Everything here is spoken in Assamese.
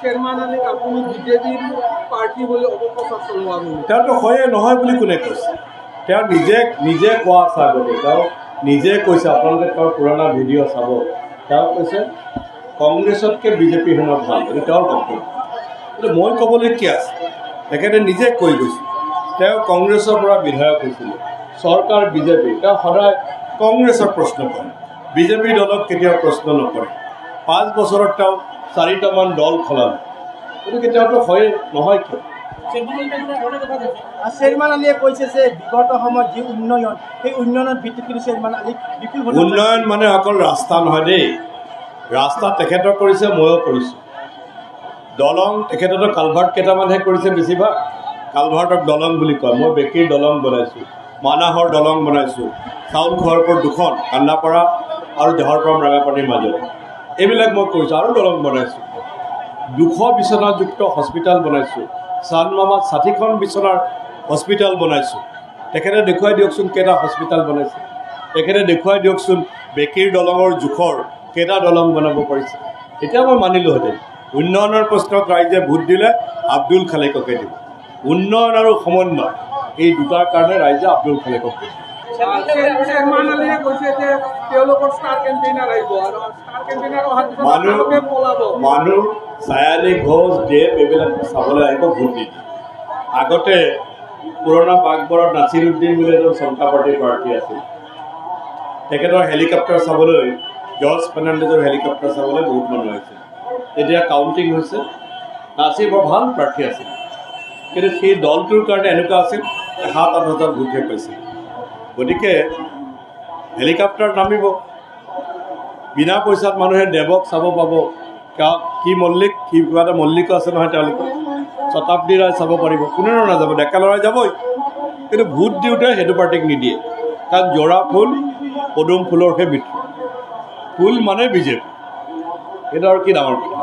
চেয়াৰম্যান আলীক আপুনি বিজেপিৰ পাৰ্টি বুলি অপপ্ৰচাৰ চলোৱা বুলি তেওঁতো হয়ে নহয় বুলি কোনে কৈছে তেওঁ নিজে কোৱা আছে আগতে তেওঁ নিজে কৈছে আপোনালোকে তেওঁৰ পুৰণা ভিডিঅ' চাব তেওঁ কৈছে কংগ্ৰেছতকৈ বিজেপি হেনো ভাল এইটো তেওঁৰ বক্তব্য কিন্তু মই ক'বলৈ কি আছে তেখেতে নিজে কৈ গৈছে তেওঁ কংগ্ৰেছৰ পৰা বিধায়ক হৈছিলে চৰকাৰ বিজেপি তেওঁ সদায় কংগ্ৰেছৰ প্ৰশ্ন কৰে বিজেপি দলক কেতিয়াও প্ৰশ্ন নকৰে 5 বছৰত তেওঁ 4টামান দল খলালে গতিকে তেওঁতো হয়ে নহয় কিয় চেয়াৰম্যান আলীয়ে কৈছে যে বিগত সময়ত যি উন্নয়ন সেই উন্নয়নৰ ভিত্তিত কিন্তু চেয়াৰম্যান আলীক বিপুল উন্নয়ন মানে অকল ৰাস্তা নহয় দেই ৰাস্তা তেখেতৰ কৰিছে ময়ো কৰিছোঁ দলং তেখেততো কালভাৰ্ট কেইটামানহে কৰিছে বেছিভাগ কালভাৰ্টক দলং বুলি কয় মই বেকীৰ দলং বনাইছোঁ মানাহৰ দলং বনাইছোঁ চাউল খোৱাৰপুৰ 2খন কান্দাপাৰা আৰু দেহৰপাম ৰাঙাপানীৰ মাজত এইবিলাক মই কৰিছোঁ আৰু দলং বনাইছোঁ 200 বিচনাযুক্ত হস্পিটেল বনাইছোঁ চানমামাত 60খন বিচনাৰ হস্পিটেল বনাইছোঁ তেখেতে দেখুৱাই দিয়কচোন কেইটা হস্পিটেল বনাইছে তেখেতে দেখুৱাই দিয়কচোন বেকীৰ দলঙৰ জোখৰ কেইটা দলং বনাব পাৰিছে এতিয়া মই মানিলোহেঁতেন উন্নয়নৰ প্ৰশ্নত ৰাইজে ভোট দিলে আব্দুল খালেককে দিব উন্নয়ন আৰু সমন্বয় এই দুটাৰ কাৰণে ৰাইজে আব্দুল খালেকক দিব চেয়াৰম্যান আলীয়ে কৈছে যে তেওঁলোকৰ ষ্টাৰ কেম্পেইনাৰ আহিব আৰু ষ্টাৰ কেম্পেইনাৰ অহাৰ পিছত তেওঁলোকে পলাব মানুহ চায়ালি ঘোষ দেৱ এইবিলাক চাবলৈ আহিব ভোট দি আগতে পুৰণা বাগবৰত নাছিৰুদ্দিন বুলি এজন জনতা পাৰ্টীৰ প্ৰাৰ্থী আছিল তেখেতৰ হেলিকপ্টাৰ চাবলৈ জৰ্জ ফাৰ্ণাণ্ডেজৰ হেলিকপ্টাৰ চাবলৈ বহুত মানুহ আহিছিল তেতিয়া কাউণ্টিং হৈছে নাছিৰ বৰ ভাল প্ৰাৰ্থী আছিল কিন্তু সেই দলটোৰ কাৰণে এনেকুৱা আছিল 7-8 হাজাৰ ভোটহে পাইছিল গতিকে হেলিকপ্টাৰ নামিব বিনা পইচাত মানুহে দেৱক চাব পাব কি মল্লিক কি কিবা এটা মল্লিকো আছে নহয় তেওঁলোকৰ শতাব্দী ৰায় চাব পাৰিব কোনেও নাযাব ডেকা ল'ৰাই যাবই কিন্তু ভোট দিওঁতে সেইটো পাৰ্টিক নিদিয়ে কাৰণ জোৰা ফুল পদুম ফুলৰহে মৃত্যু ফুল মানে বিজেপি সেইটো আৰু কি ডাঙৰ কথা